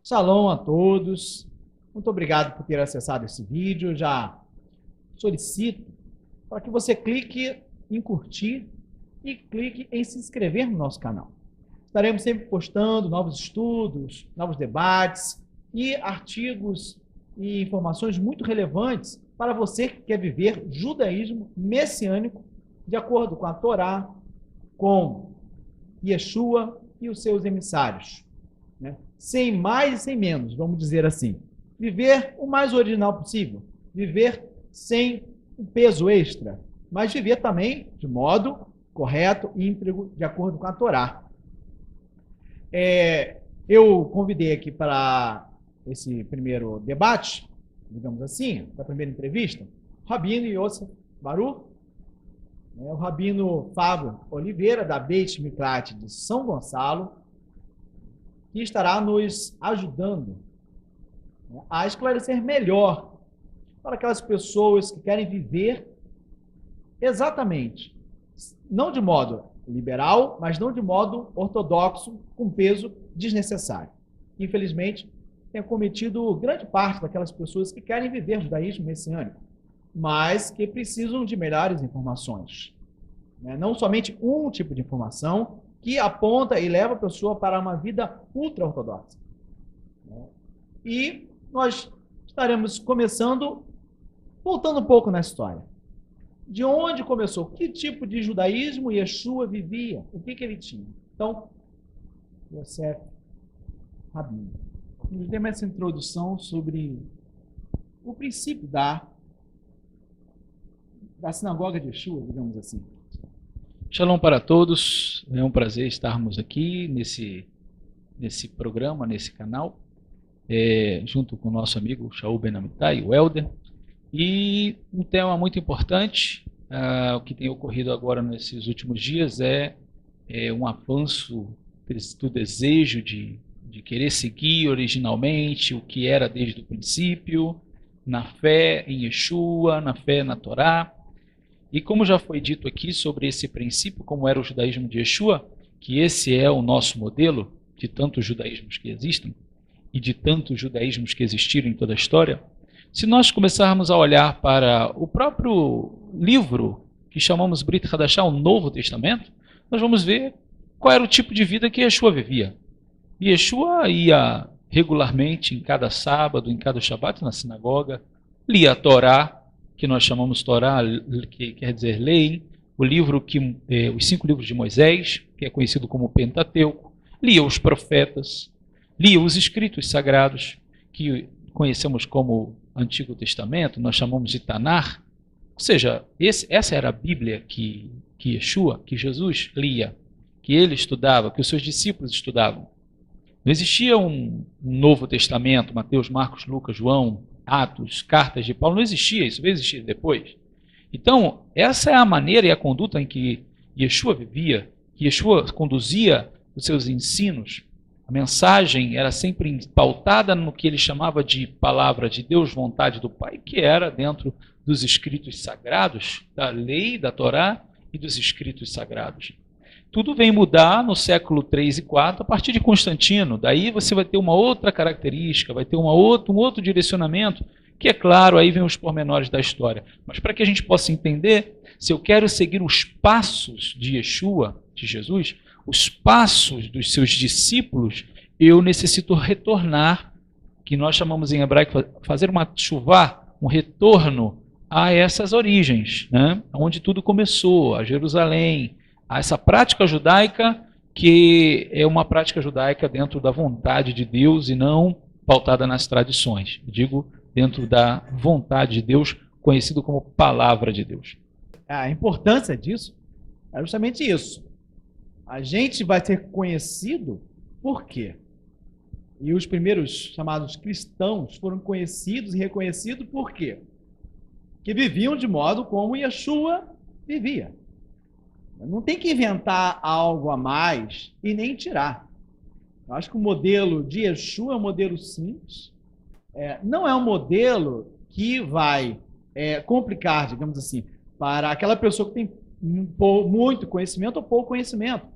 Shalom a todos. Muito obrigado por ter acessado esse vídeo. Já solicito para que você clique em curtir e clique em se inscrever no nosso canal. Estaremos sempre postando novos estudos, novos debates e artigos e informações muito relevantes para você que quer viver judaísmo messiânico de acordo com a Torá, com Yeshua e os seus emissários, né? Sem mais e sem menos, vamos dizer assim. Viver o mais original possível, viver sem um peso extra, mas viver também de modo correto, íntegro, de acordo com a Torá. Eu convidei aqui para esse primeiro debate, digamos assim, para a primeira entrevista, o Rabino Yosef Baruch, o Rabino Fábio Oliveira, da Beit Miklat de São Gonçalo, que estará nos ajudando a esclarecer melhor para aquelas pessoas que querem viver exatamente, não de modo liberal, mas não de modo ortodoxo, com peso desnecessário. Infelizmente, tem cometido grande parte daquelas pessoas que querem viver judaísmo messiânico, mas que precisam de melhores informações. Não somente um tipo de informação que aponta e leva a pessoa para uma vida ultra-ortodoxa. E nós estaremos começando, voltando um pouco na história. De onde começou? Que tipo de judaísmo Yeshua vivia? O que ele tinha? Então, Yosef Rabino, nos dê essa introdução sobre o princípio da sinagoga de Yeshua, digamos assim. Shalom para todos, é um prazer estarmos aqui nesse programa, nesse canal, junto com o nosso amigo Shaul Ben Amitai, o Helder, e um tema muito importante, o que tem ocorrido agora nesses últimos dias é um avanço do desejo de querer seguir originalmente o que era desde o princípio, na fé em Yeshua, na fé na Torá. E como já foi dito aqui sobre esse princípio, como era o judaísmo de Yeshua, que esse é o nosso modelo de tantos judaísmos que existem e de tantos judaísmos que existiram em toda a história, se nós começarmos a olhar para o próprio livro que chamamos Brit Hadashah, o Novo Testamento, nós vamos ver qual era o tipo de vida que Yeshua vivia. E Yeshua ia regularmente, em cada sábado, em cada Shabat, na sinagoga, lia a Torá, que nós chamamos Torá, que quer dizer lei, o livro os 5 livros de Moisés, que é conhecido como Pentateuco, lia os profetas, lia os escritos sagrados, que conhecemos como Antigo Testamento, nós chamamos de Tanar, ou seja, essa era a Bíblia que Yeshua, que Jesus lia, que ele estudava, que os seus discípulos estudavam. Não existia um Novo Testamento, Mateus, Marcos, Lucas, João, Atos, cartas de Paulo, não existia, isso veio existir depois. Então, essa é a maneira e a conduta em que Yeshua vivia, que Yeshua conduzia os seus ensinos. A mensagem era sempre pautada no que ele chamava de palavra de Deus, vontade do Pai, que era dentro dos escritos sagrados, da lei, da Torá e dos escritos sagrados. Tudo vem mudar no século 3 e 4 a partir de Constantino. Daí você vai ter uma outra característica, vai ter um outro direcionamento, que é claro, aí vem os pormenores da história. Mas para que a gente possa entender, se eu quero seguir os passos de Yeshua, de Jesus, os passos dos seus discípulos, eu necessito retornar, que nós chamamos em hebraico, fazer uma chuvá, um retorno a essas origens, né? Onde tudo começou, a Jerusalém, a essa prática judaica, que é uma prática judaica dentro da vontade de Deus e não pautada nas tradições. Eu digo dentro da vontade de Deus, conhecido como palavra de Deus. A importância disso é justamente isso. A gente vai ser conhecido por quê? E os primeiros chamados cristãos foram conhecidos e reconhecidos por quê? Que viviam de modo como Yeshua vivia. Não tem que inventar algo a mais e nem tirar. Eu acho que o modelo de Yeshua é um modelo simples. Não é um modelo que vai complicar, digamos assim, para aquela pessoa que tem muito conhecimento ou pouco conhecimento.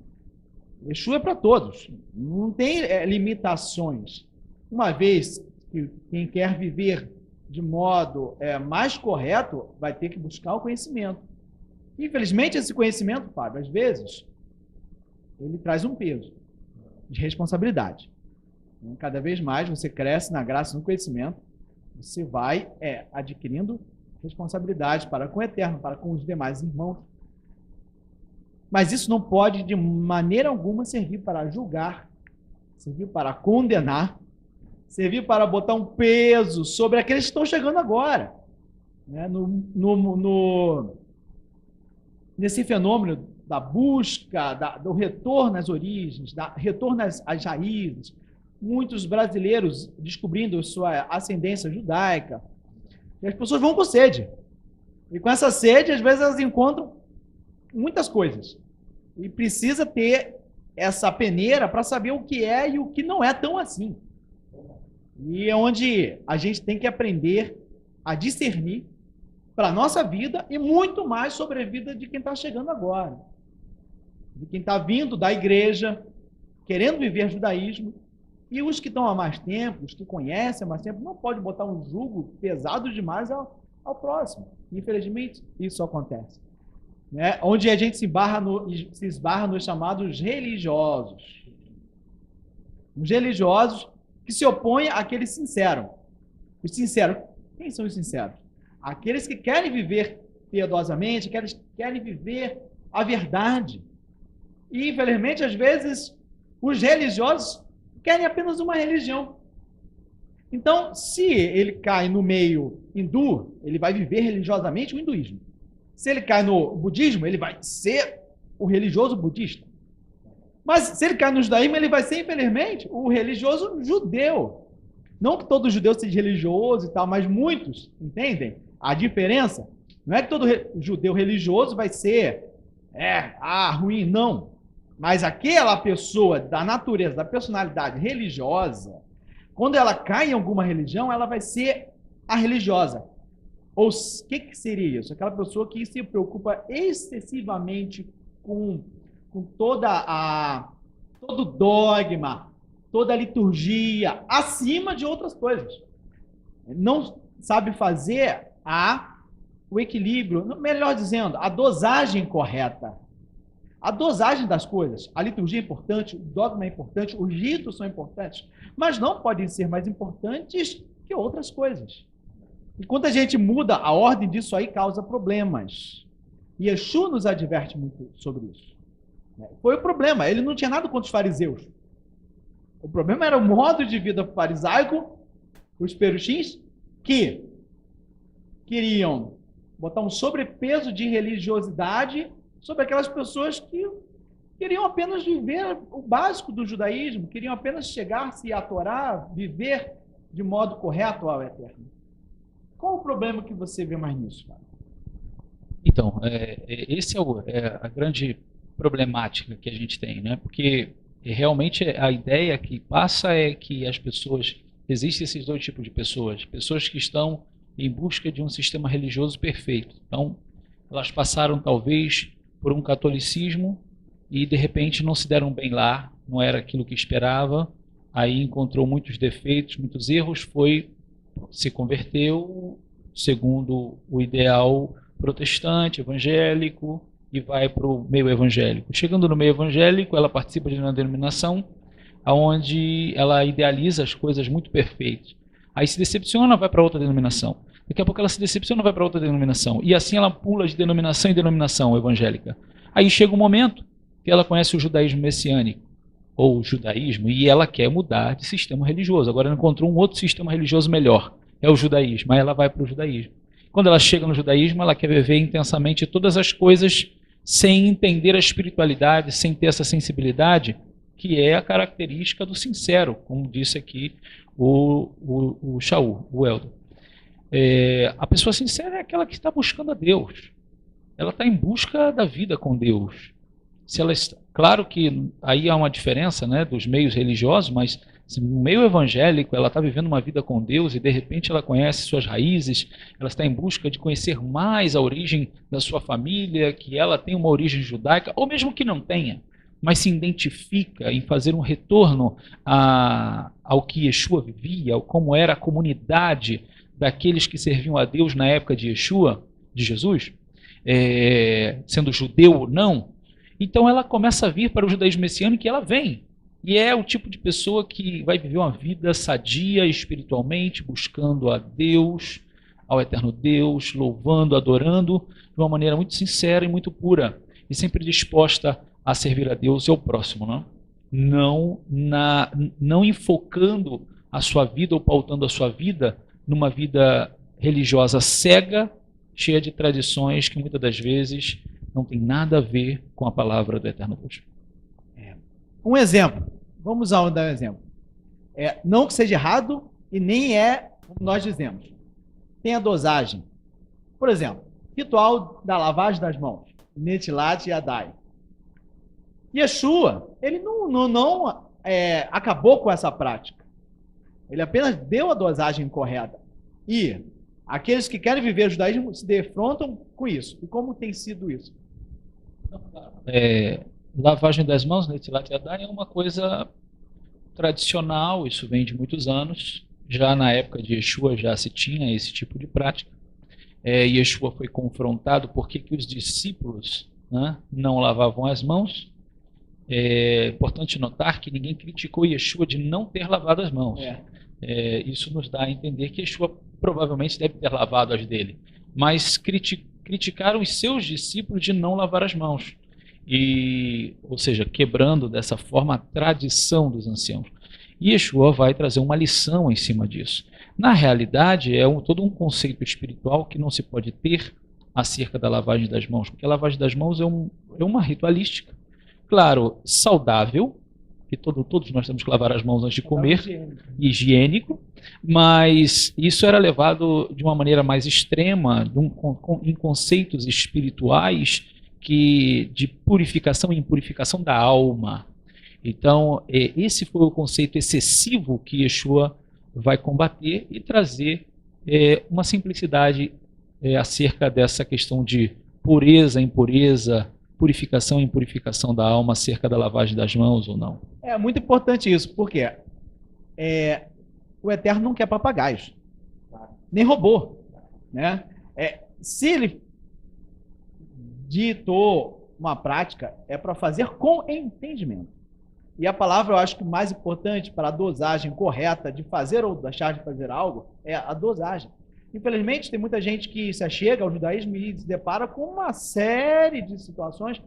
Yeshua é para todos. Não tem limitações. uma vez que quem quer viver de modo mais correto vai ter que buscar o conhecimento. Infelizmente, esse conhecimento, Fábio, às vezes, ele traz um peso de responsabilidade. Cada vez mais você cresce na graça e no conhecimento, você vai adquirindo responsabilidade para com o eterno, para com os demais irmãos. Mas isso não pode, de maneira alguma, servir para julgar, servir para condenar, servir para botar um peso sobre aqueles que estão chegando agora. Né? Nesse fenômeno da busca, do retorno às origens, retorno às raízes, muitos brasileiros descobrindo sua ascendência judaica, e as pessoas vão com sede. E com essa sede, às vezes, elas encontram muitas coisas. E precisa ter essa peneira para saber o que é e o que não é tão assim. E é onde a gente tem que aprender a discernir para a nossa vida e muito mais sobre a vida de quem está chegando agora. De quem está vindo da igreja, querendo viver judaísmo. E os que estão há mais tempo, os que conhecem há mais tempo, não pode botar um jugo pesado demais ao próximo. Infelizmente, isso acontece. Né? Onde a gente se esbarra nos chamados religiosos. Os religiosos que se opõem àqueles sinceros. Os sinceros, quem são os sinceros? Aqueles que querem viver piedosamente, querem viver a verdade. E, infelizmente, às vezes, os religiosos querem apenas uma religião. Então, se ele cai no meio hindu, ele vai viver religiosamente o hinduísmo. Se ele cai no budismo, ele vai ser o religioso budista. Mas se ele cai no judaísmo, ele vai ser, infelizmente, o religioso judeu. Não que todo judeu seja religioso e tal, mas muitos entendem a diferença. Não é que todo judeu religioso vai ser ruim, não. Mas aquela pessoa da natureza, da personalidade religiosa, quando ela cai em alguma religião, ela vai ser a religiosa. Ou o que seria isso? Aquela pessoa que se preocupa excessivamente com todo dogma, toda a liturgia, acima de outras coisas. Não sabe fazer o equilíbrio, melhor dizendo, a dosagem correta. A dosagem das coisas. A liturgia é importante, o dogma é importante, os ritos são importantes, mas não podem ser mais importantes que outras coisas. E quando a gente muda a ordem disso aí, causa problemas. E Yeshua nos adverte muito sobre isso. Foi o problema. Ele não tinha nada contra os fariseus. O problema era o modo de vida farisaico, os perushins, que queriam botar um sobrepeso de religiosidade sobre aquelas pessoas que queriam apenas viver o básico do judaísmo, queriam apenas chegar-se à Torá, viver de modo correto ao Eterno. Qual o problema que você vê mais nisso, cara? Então, esse é a grande problemática que a gente tem, né? Porque realmente a ideia que passa é que as pessoas, existem esses dois tipos de pessoas que estão em busca de um sistema religioso perfeito. Então, elas passaram talvez por um catolicismo e de repente não se deram bem lá, não era aquilo que esperava, aí encontrou muitos defeitos, muitos erros, se converteu segundo o ideal protestante, evangélico, e vai para o meio evangélico. Chegando no meio evangélico, ela participa de uma denominação onde ela idealiza as coisas muito perfeitas. Aí se decepciona, vai para outra denominação. Daqui a pouco ela se decepciona, vai para outra denominação. E assim ela pula de denominação em denominação evangélica. Aí chega um momento que ela conhece o judaísmo messiânico, ou o judaísmo, e ela quer mudar de sistema religioso. Agora ela encontrou um outro sistema religioso melhor, é o judaísmo. Aí ela vai para o judaísmo. Quando ela chega no judaísmo, ela quer viver intensamente todas as coisas sem entender a espiritualidade, sem ter essa sensibilidade, que é a característica do sincero, como disse aqui o Shaul, o Helder. A pessoa sincera é aquela que está buscando a Deus. Ela está em busca da vida com Deus. Claro que aí há uma diferença, né, dos meios religiosos, mas se no meio evangélico ela está vivendo uma vida com Deus e de repente ela conhece suas raízes, ela está em busca de conhecer mais a origem da sua família, que ela tem uma origem judaica, ou mesmo que não tenha, mas se identifica em fazer um retorno ao que Yeshua vivia, como era a comunidade daqueles que serviam a Deus na época de Yeshua, de Jesus, sendo judeu ou não, então ela começa a vir para o judaísmo messiânico e ela vem. E é o tipo de pessoa que vai viver uma vida sadia espiritualmente, buscando a Deus, ao eterno Deus, louvando, adorando, de uma maneira muito sincera e muito pura, e sempre disposta a servir a Deus e ao próximo, não enfocando a sua vida ou pautando a sua vida numa vida religiosa cega, cheia de tradições que muitas das vezes não tem nada a ver com a palavra do eterno Deus. Um exemplo, vamos dar um exemplo. Não que seja errado e nem é como nós dizemos. Tem a dosagem. Por exemplo, ritual da lavagem das mãos, Netilat Yadai. Yeshua, ele não acabou com essa prática. Ele apenas deu a dosagem correta. E aqueles que querem viver o judaísmo se defrontam com isso. E como tem sido isso? Lavagem das mãos, Netilat Yadai, é uma coisa tradicional, isso vem de muitos anos. Já na época de Yeshua já se tinha esse tipo de prática. Yeshua foi confrontado por que os discípulos não lavavam as mãos. É importante notar que ninguém criticou Yeshua de não ter lavado as mãos. Isso nos dá a entender que Yeshua provavelmente deve ter lavado as dele. Mas criticaram os seus discípulos de não lavar as mãos. Ou seja, quebrando dessa forma a tradição dos anciãos. E Yeshua vai trazer uma lição em cima disso. Na realidade, todo um conceito espiritual que não se pode ter acerca da lavagem das mãos, porque a lavagem das mãos é uma ritualística. Claro, saudável, que todos nós temos que lavar as mãos antes de comer, higiênico, mas isso era levado de uma maneira mais extrema, em conceitos espirituais de purificação e impurificação da alma. Então, esse foi o conceito excessivo que Yeshua vai combater e trazer uma simplicidade acerca dessa questão de pureza, impureza, purificação e impurificação da alma acerca da lavagem das mãos ou não. É muito importante isso, porque o Eterno não quer papagaios, nem robô, né? Se ele ditou uma prática, é para fazer com entendimento. E a palavra, eu acho que mais importante para a dosagem correta de fazer ou deixar de fazer algo é a dosagem. Infelizmente, tem muita gente que se achega ao judaísmo e se depara com uma série de situações,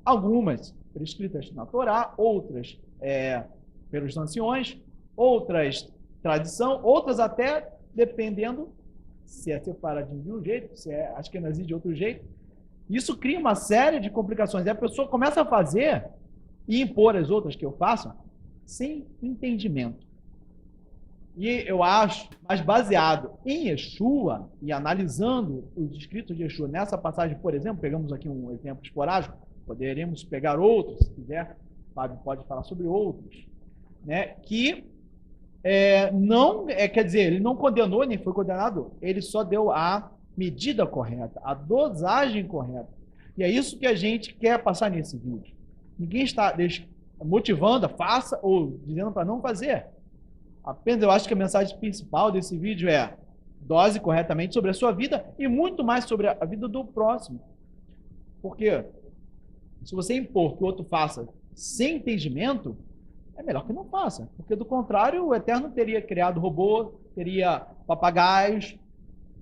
algumas prescritas na Torá, outras pelos anciões, outras tradição, outras até dependendo se é separadinho de um jeito, se é ashkenazí de outro jeito. Isso cria uma série de complicações. E a pessoa começa a fazer e impor as outras que eu faço sem entendimento. E eu acho, mas baseado em Yeshua e analisando os escritos de Yeshua nessa passagem, por exemplo, pegamos aqui um exemplo esporádico, poderemos pegar outros, se quiser, o Fábio pode falar sobre outros, né, que quer dizer, ele não condenou nem foi condenado, ele só deu a medida correta, a dosagem correta. E é isso que a gente quer passar nesse vídeo. Ninguém está motivando, faça ou dizendo para não fazer. Apenas eu acho que a mensagem principal desse vídeo é dose corretamente sobre a sua vida e muito mais sobre a vida do próximo. Porque se você impor que o outro faça sem entendimento, é melhor que não faça. Porque do contrário, o Eterno teria criado robô, teria papagaios,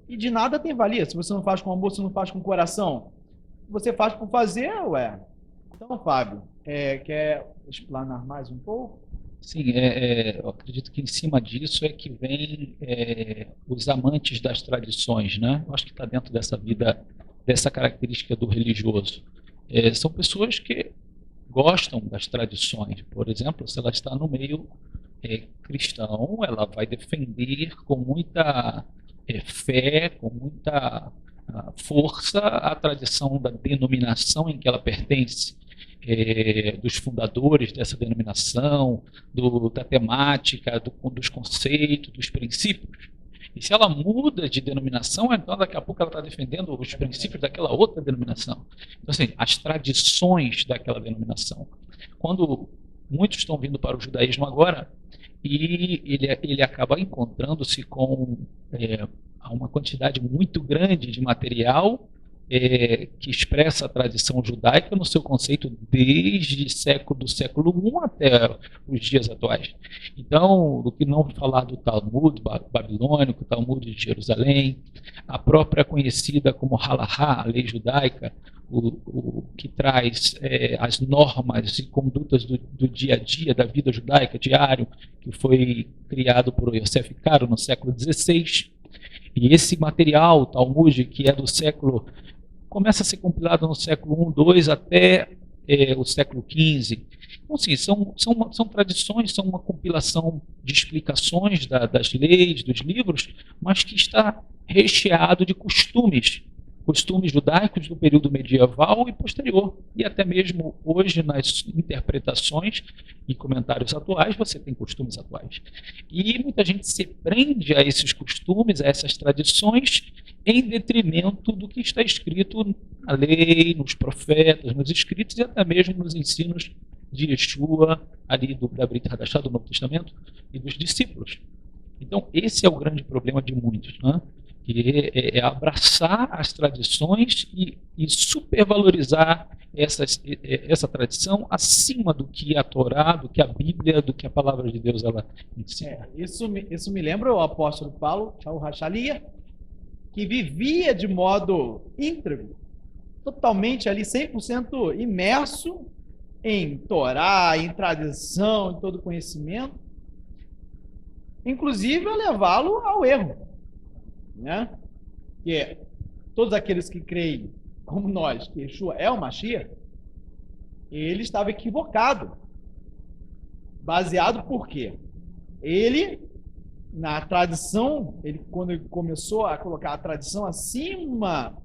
e de nada tem valia. Se você não faz com amor, se não faz com coração, você faz por fazer, Então, Fábio, quer explanar mais um pouco? Sim, eu acredito que em cima disso é que vem os amantes das tradições, né? Eu acho que está dentro dessa vida, dessa característica do religioso. São pessoas que gostam das tradições. Por exemplo, se ela está no meio cristão, ela vai defender com muita fé, com muita força a tradição da denominação em que ela pertence. Dos fundadores dessa denominação, da temática, dos conceitos, dos princípios. E se ela muda de denominação, então daqui a pouco ela está defendendo os princípios daquela outra denominação. Então, assim, as tradições daquela denominação. Quando muitos estão vindo para o judaísmo agora, e ele acaba encontrando-se com uma quantidade muito grande de material que expressa a tradição judaica no seu conceito desde do século I até os dias atuais. Então, do que não falar do Talmud babilônico, o Talmud de Jerusalém, a própria conhecida como Halahá, a lei judaica, o que traz as normas e condutas do dia a dia, da vida judaica, diário, que foi criado por Yosef Karo no século XVI. E esse material, o Talmud, que é do século... começa a ser compilado no século I, II até o século XV. Então, sim, são tradições, são uma compilação de explicações das leis, dos livros, mas que está recheado de costumes judaicos do período medieval e posterior. E até mesmo hoje, nas interpretações e comentários atuais, você tem costumes atuais. E muita gente se prende a esses costumes, a essas tradições, em detrimento do que está escrito na lei, nos profetas, nos escritos e até mesmo nos ensinos de Yeshua, ali da Brit Hadashah, do Novo Testamento, e dos discípulos. Então, esse é o grande problema de muitos, né? Que é abraçar as tradições e supervalorizar essa tradição acima do que a Torá, do que a Bíblia, do que a palavra de Deus ela ensina. Isso me lembra o apóstolo Paulo, Shaul Hachalia, que vivia de modo íntegro, totalmente ali 100% imerso em Torá, em tradição, em todo conhecimento, inclusive a levá-lo ao erro, né? Que todos aqueles que creem, como nós, que Yeshua é o Mashiach, ele estava equivocado. Baseado por quê? Ele, na tradição, quando ele começou a colocar a tradição acima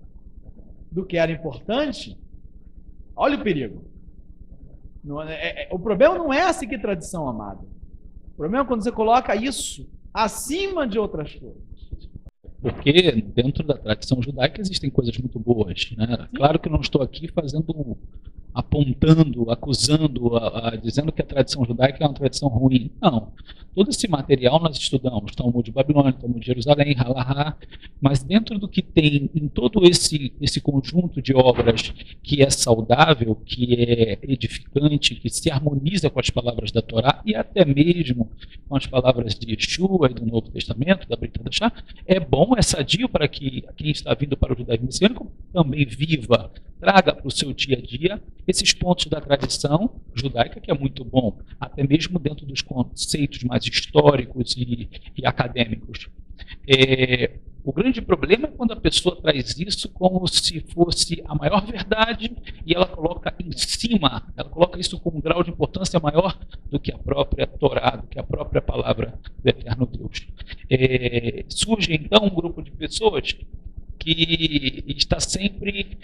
do que era importante, olha o perigo. O problema não é seguir tradição, amado. O problema é quando você coloca isso acima de outras coisas. Porque dentro da tradição judaica existem coisas muito boas, né? Claro que eu não estou aqui apontando, acusando, dizendo que a tradição judaica é uma tradição ruim. Não. Todo esse material nós estudamos, Talmud babilônico, Talmud de Jerusalém, Halahá, mas dentro do que tem em todo esse conjunto de obras que é saudável, que é edificante, que se harmoniza com as palavras da Torá e até mesmo com as palavras de Yeshua e do Novo Testamento, da Brit Hadashah, é bom, é sadio para que quem está vindo para o judaísmo messiânico também viva, traga para o seu dia a dia esses pontos da tradição judaica, que é muito bom, até mesmo dentro dos conceitos mais históricos e acadêmicos. O grande problema é quando a pessoa traz isso como se fosse a maior verdade e ela coloca em cima, ela coloca isso com um grau de importância maior do que a própria Torá, do que a própria palavra do Eterno Deus. Surge então um grupo de pessoas que está sempre...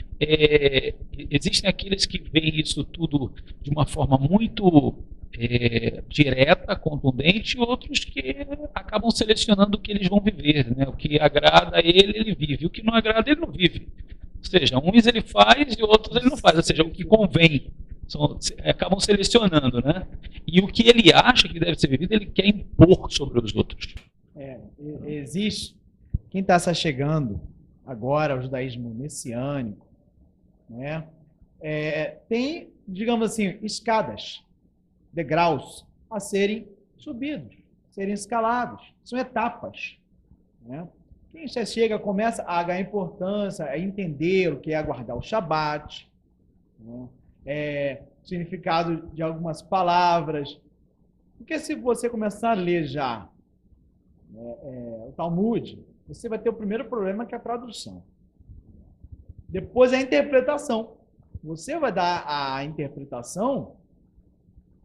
existem aqueles que veem isso tudo de uma forma muito direta, contundente, e outros que acabam selecionando o que eles vão viver, né? O que agrada a ele, ele vive. O que não agrada, ele não vive. Ou seja, uns ele faz e outros ele não faz. Ou seja, o que convém. Acabam selecionando, né? E o que ele acha que deve ser vivido, ele quer impor sobre os outros. Existe. Quem está se chegando agora ao judaísmo messiânico, né? Tem, digamos assim, escadas, degraus a serem subidos, serem escalados. São etapas, né? Quem já chega, começa a ganhar importância, a entender o que é guardar o Shabat, né? Significado de algumas palavras. Porque se você começar a ler já o Talmud, você vai ter o primeiro problema, que é a tradução. Depois é a interpretação. Você vai dar a interpretação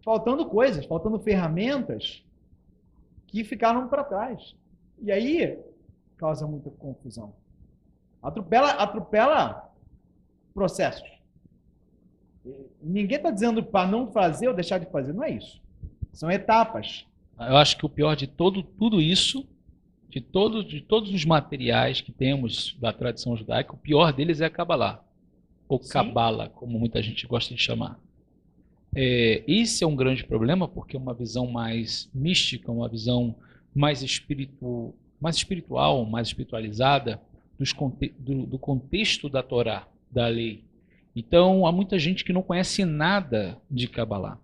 faltando coisas, faltando ferramentas que ficaram para trás. E aí causa muita confusão. Atropela processos. Ninguém está dizendo para não fazer ou deixar de fazer, não é isso. São etapas. Eu acho que o pior de tudo isso, de todos os materiais que temos da tradição judaica, o pior deles é a Kabbalah, ou Kabbalah, como muita gente gosta de chamar. esse é um grande problema, porque é uma visão mais mística, uma visão mais espiritual, mais espiritualizada do contexto da Torá, da lei. Então, há muita gente que não conhece nada de Kabbalah.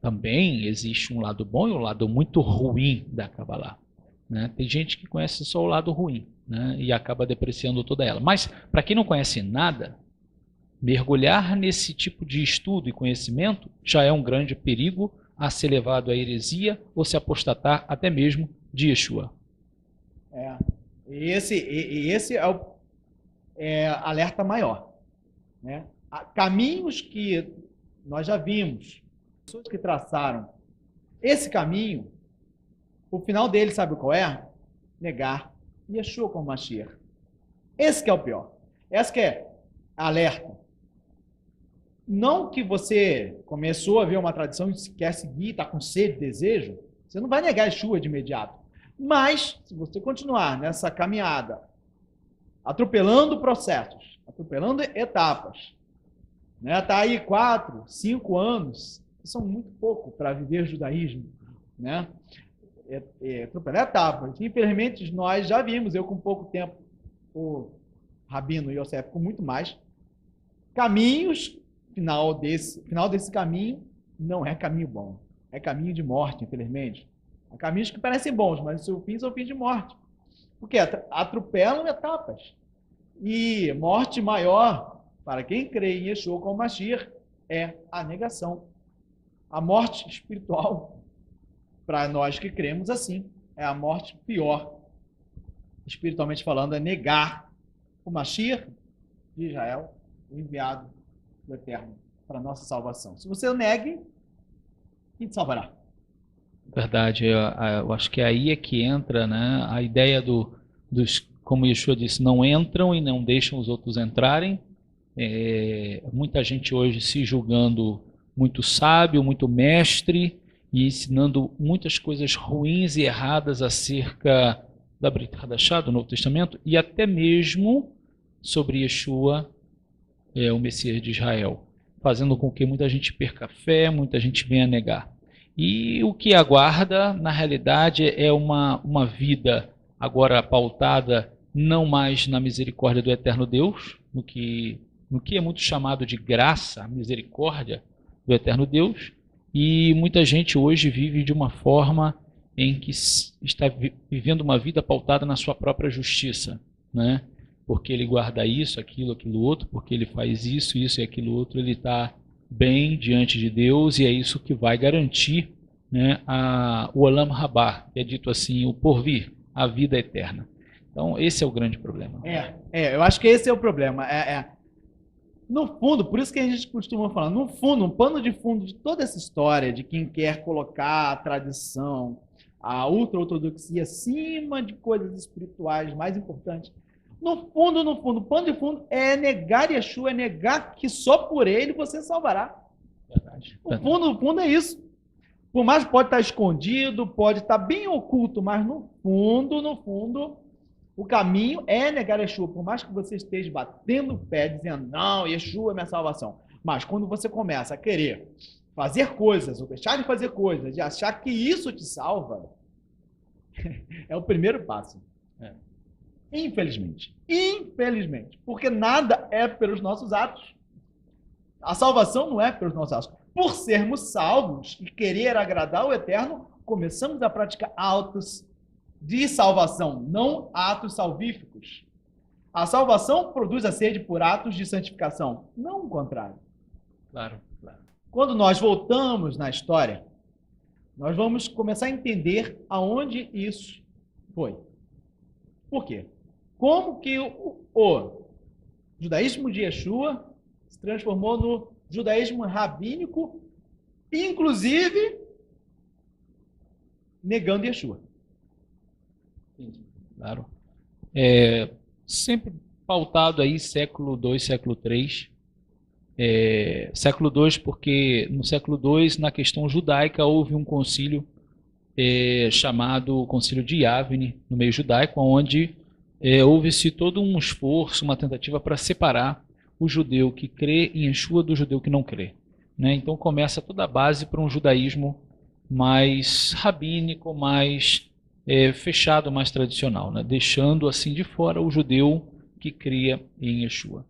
Também existe um lado bom e um lado muito ruim da Kabbalah, né? Tem gente que conhece só o lado ruim, né? E acaba depreciando toda ela. Mas, para quem não conhece nada, mergulhar nesse tipo de estudo e conhecimento já é um grande perigo a ser levado à heresia ou se apostatar até mesmo de Yeshua. Esse é o alerta maior, né? Caminhos que nós já vimos, pessoas que traçaram esse caminho, o final dele, sabe qual é? Negar Yeshua como Mashiach. Esse que é o pior. Esse que é alerta. Não que você começou a ver uma tradição e quer seguir, está com sede, desejo, você não vai negar Yeshua de imediato. Mas, se você continuar nessa caminhada, atropelando processos, atropelando etapas, né? Tá aí 4, 5 anos, que são muito pouco para viver judaísmo, né? Atropelar etapas. Infelizmente, nós já vimos, eu com pouco tempo, o Rabino Yosef com muito mais, caminhos, final desse caminho não é caminho bom, é caminho de morte, infelizmente. Há caminhos que parecem bons, mas o seu fim são fins de morte. Porque atropelam etapas. E morte maior, para quem crê em Yeshua como Mashiach, é a negação. A morte espiritual, para nós que cremos assim, é a morte pior. Espiritualmente falando, é negar o Mashiach de Israel, o enviado do Eterno para a nossa salvação. Se você o negue, quem te salvará? Verdade, eu acho que aí é que entra, né, a ideia dos, como Yeshua disse, não entram e não deixam os outros entrarem. Muita gente hoje se julgando muito sábio, muito mestre e ensinando muitas coisas ruins e erradas acerca da Brit Hadashah, do Novo Testamento, e até mesmo sobre Yeshua, o Messias de Israel, fazendo com que muita gente perca a fé, muita gente venha negar. E o que aguarda, na realidade, é uma vida agora pautada não mais na misericórdia do eterno Deus, no que é muito chamado de graça, a misericórdia do eterno Deus, e muita gente hoje vive de uma forma em que está vivendo uma vida pautada na sua própria justiça, né? Porque ele guarda isso, aquilo outro, porque ele faz isso e aquilo outro, ele está bem diante de Deus, e é isso que vai garantir, né, o Olam Rabá, que é dito assim, o porvir, a vida eterna. Então, esse é o grande problema. Eu acho que esse é o problema. No fundo, por isso que a gente costuma falar, no fundo, um pano de fundo de toda essa história de quem quer colocar a tradição, a ultra-ortodoxia acima de coisas espirituais mais importantes, no fundo, o pano de fundo é negar Yeshua, é negar que só por ele você salvará. Verdade. No fundo é isso. Por mais que pode estar escondido, pode estar bem oculto, mas no fundo, o caminho é negar Yeshua. Por mais que você esteja batendo o pé, dizendo, não, Yeshua é minha salvação. Mas quando você começa a querer fazer coisas, ou deixar de fazer coisas, e achar que isso te salva, é o primeiro passo. Infelizmente. Porque nada é pelos nossos atos. A salvação não é pelos nossos atos. Por sermos salvos e querer agradar o Eterno, começamos a praticar atos de salvação, não atos salvíficos. A salvação produz a sede por atos de santificação, não o contrário. Claro. Quando nós voltamos na história, nós vamos começar a entender aonde isso foi. Por quê? Como que o judaísmo de Yeshua se transformou no judaísmo rabínico, inclusive negando Yeshua. Claro. Sempre pautado aí século II, século III. Século II porque no século II, na questão judaica, houve um concílio chamado Concílio de Yavne, no meio judaico, onde houve-se todo um esforço, uma tentativa para separar o judeu que crê em Yeshua do judeu que não crê. né? Então começa toda a base para um judaísmo mais rabínico, mais fechado, mais tradicional, né? Deixando assim de fora o judeu que cria em Yeshua.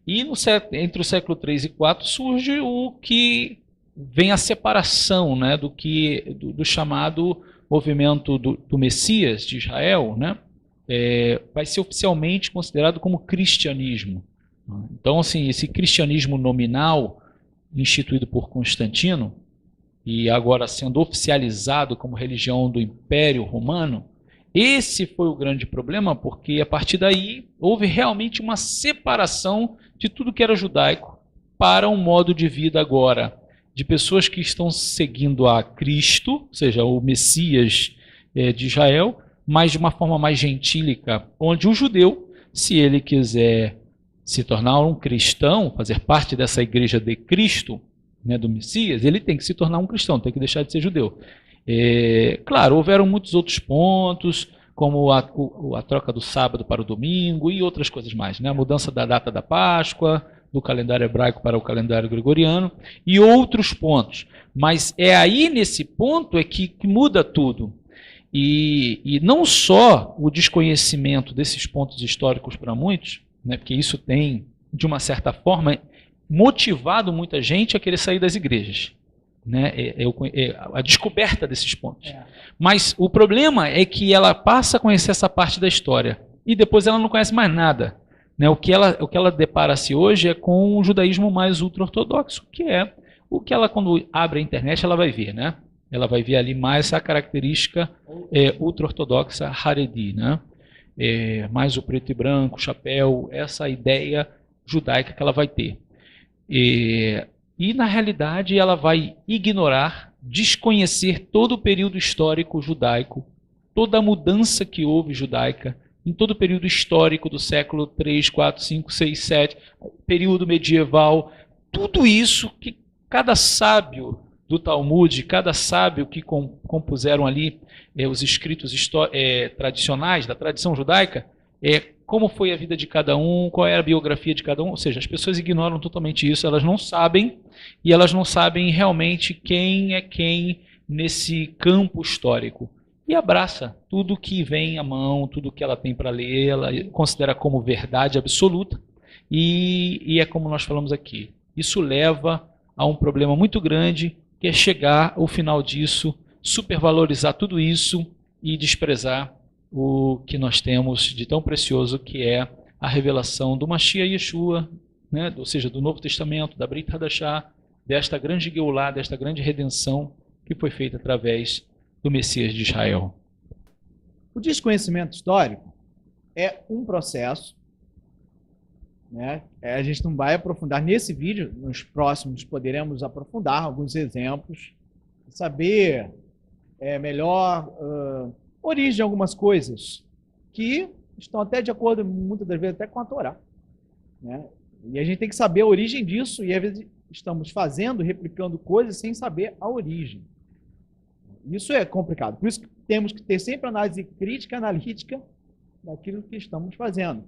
E entre o século 3 e 4 surge o que vem a separação, né, do chamado movimento do Messias de Israel, né? Vai ser oficialmente considerado como cristianismo. Então, assim, esse cristianismo nominal instituído por Constantino e agora sendo oficializado como religião do Império Romano, esse foi o grande problema, porque a partir daí houve realmente uma separação de tudo que era judaico para um modo de vida agora de pessoas que estão seguindo a Cristo, ou seja, o Messias de Israel, mas de uma forma mais gentílica, onde o judeu, se ele quiser se tornar um cristão, fazer parte dessa igreja de Cristo, né, do Messias, ele tem que se tornar um cristão, tem que deixar de ser judeu. Claro, houveram muitos outros pontos, como a troca do sábado para o domingo e outras coisas mais, né? A mudança da data da Páscoa, do calendário hebraico para o calendário gregoriano e outros pontos. Mas é aí nesse ponto que muda tudo. E não só o desconhecimento desses pontos históricos para muitos, né, porque isso tem, de uma certa forma, motivado muita gente a querer sair das igrejas. Né, a descoberta desses pontos. Mas o problema é que ela passa a conhecer essa parte da história e depois ela não conhece mais nada. Né, o que ela depara-se hoje é com um judaísmo mais ultra-ortodoxo, que é o que ela, quando abre a internet, ela vai ver. Né? Ela vai ver ali mais essa característica ultra-ortodoxa Haredi, né? Mais o preto e branco, o chapéu, essa ideia judaica que ela vai ter. E, na realidade, ela vai ignorar, desconhecer todo o período histórico judaico, toda a mudança que houve judaica, em todo o período histórico do século 3, 4, 5, 6, 7, período medieval, tudo isso que cada sábio do Talmud, cada sábio que compuseram ali os escritos tradicionais da tradição judaica, como foi a vida de cada um, qual era a biografia de cada um, ou seja, as pessoas ignoram totalmente isso, elas não sabem, e elas não sabem realmente quem é quem nesse campo histórico. E abraça tudo que vem à mão, tudo que ela tem para ler, ela considera como verdade absoluta, e é como nós falamos aqui. Isso leva a um problema muito grande, que é chegar ao final disso, supervalorizar tudo isso e desprezar o que nós temos de tão precioso, que é a revelação do Mashiach Yeshua, né? Ou seja, do Novo Testamento, da Brit Hadashah, desta grande Geulah, desta grande redenção que foi feita através do Messias de Israel. O desconhecimento histórico é um processo, né? A gente não vai aprofundar nesse vídeo, nos próximos poderemos aprofundar alguns exemplos, saber melhor origem de algumas coisas que estão até de acordo, muitas das vezes, até com a Torá. Né? E a gente tem que saber a origem disso, e às vezes estamos fazendo, replicando coisas sem saber a origem. Isso é complicado. Por isso que temos que ter sempre análise crítica, analítica daquilo que estamos fazendo.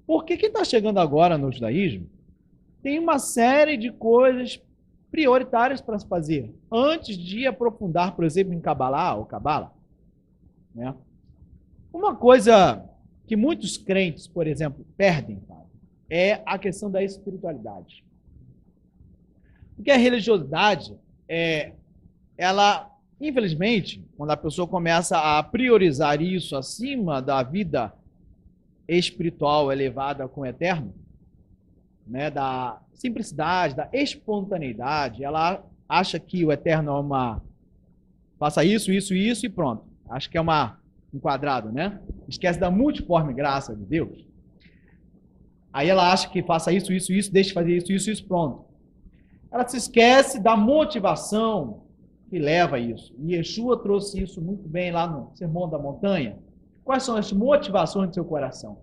Porque quem está chegando agora no judaísmo tem uma série de coisas prioritárias para se fazer antes de aprofundar, por exemplo, em Kabbalah ou Kabbalah. Né? Uma coisa que muitos crentes, por exemplo, perdem, é a questão da espiritualidade. Porque a religiosidade, ela, infelizmente, quando a pessoa começa a priorizar isso acima da vida espiritual elevada com o eterno, né, da simplicidade, da espontaneidade, ela acha que o eterno é faça isso, isso e isso e pronto. Acho que é um quadrado, né? Esquece da multiforme graça de Deus. Aí ela acha que faça isso, isso, isso, deixe de fazer isso, isso, isso, pronto. Ela se esquece da motivação que leva a isso. E Yeshua trouxe isso muito bem lá no Sermão da Montanha. Quais são as motivações do seu coração?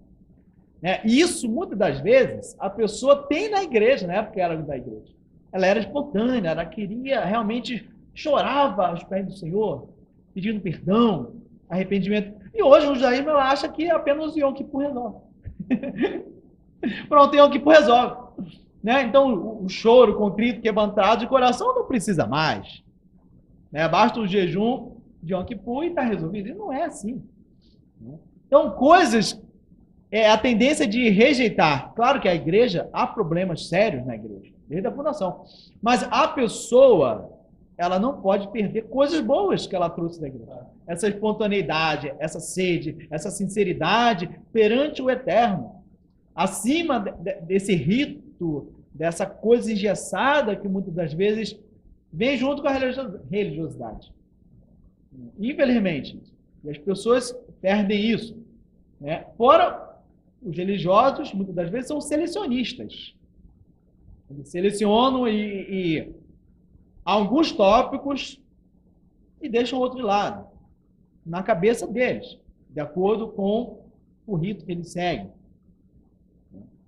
E isso, muitas das vezes, a pessoa tem na igreja, na época que era da igreja. Ela era espontânea, ela queria, realmente chorava aos pés do Senhor, pedindo perdão, arrependimento. E hoje o judaísmo ela acha que apenas o Yom Kippur resolve. Pronto, o Yom Kippur resolve. Né? Então, o choro, contrito, quebrantado de coração não precisa mais. Né? Basta o jejum de Yom Kippur e está resolvido. E não é assim. Então, coisas, a tendência de rejeitar. Claro que a igreja, há problemas sérios na igreja, desde a fundação. Mas a pessoa, ela não pode perder coisas boas que ela trouxe da igreja. Essa espontaneidade, essa sede, essa sinceridade perante o eterno. Acima desse rito, dessa coisa engessada que muitas das vezes vem junto com a religiosidade. Infelizmente, as pessoas perdem isso. Né? Fora, os religiosos, muitas das vezes, são selecionistas. Eles selecionam e alguns tópicos e deixam outro de lado, na cabeça deles, de acordo com o rito que eles seguem.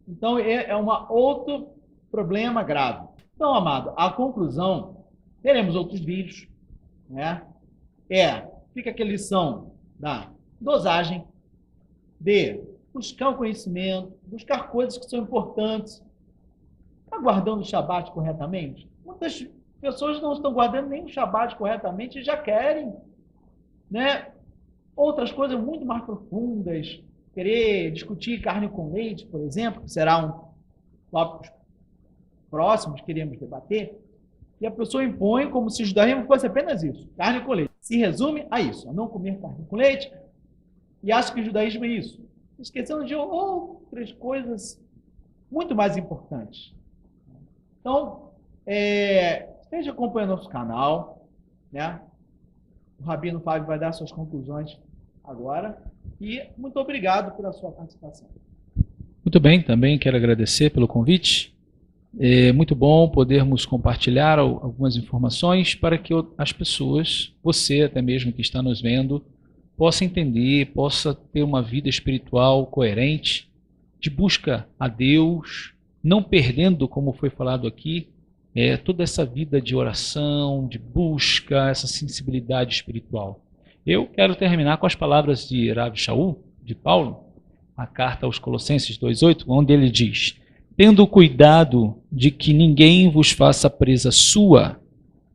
Então, é um outro problema grave. Então, amado, a conclusão, teremos outros vídeos, né? Fica aquela lição da dosagem, de buscar o conhecimento, buscar coisas que são importantes. Está guardando o Shabat corretamente? Muitas pessoas não estão guardando nem o Shabat corretamente e já querem, né, outras coisas muito mais profundas, querer discutir carne com leite, por exemplo, que será um tópico próximo que queremos debater, e a pessoa impõe como se o judaísmo fosse apenas isso, carne com leite. Se resume a isso, a não comer carne com leite, e acha que o judaísmo é isso, esquecendo de outras coisas muito mais importantes. Então, esteja acompanhando nosso canal, né? O Rabino Fábio vai dar suas conclusões agora, e muito obrigado pela sua participação. Muito bem, também quero agradecer pelo convite. É muito bom podermos compartilhar algumas informações para que as pessoas, você até mesmo que está nos vendo, possa entender, possa ter uma vida espiritual coerente, de busca a Deus, não perdendo, como foi falado aqui, toda essa vida de oração, de busca, essa sensibilidade espiritual. Eu quero terminar com as palavras de Rav Shaul, de Paulo, a carta aos Colossenses 2,8, onde ele diz: tendo cuidado de que ninguém vos faça presa sua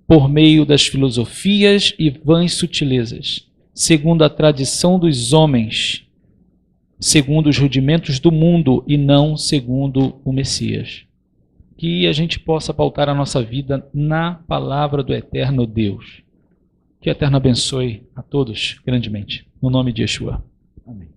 por meio das filosofias e vãs sutilezas, segundo a tradição dos homens, segundo os rudimentos do mundo e não segundo o Messias. Que a gente possa pautar a nossa vida na palavra do eterno Deus. Que o Eterno abençoe a todos grandemente. No nome de Yeshua. Amém.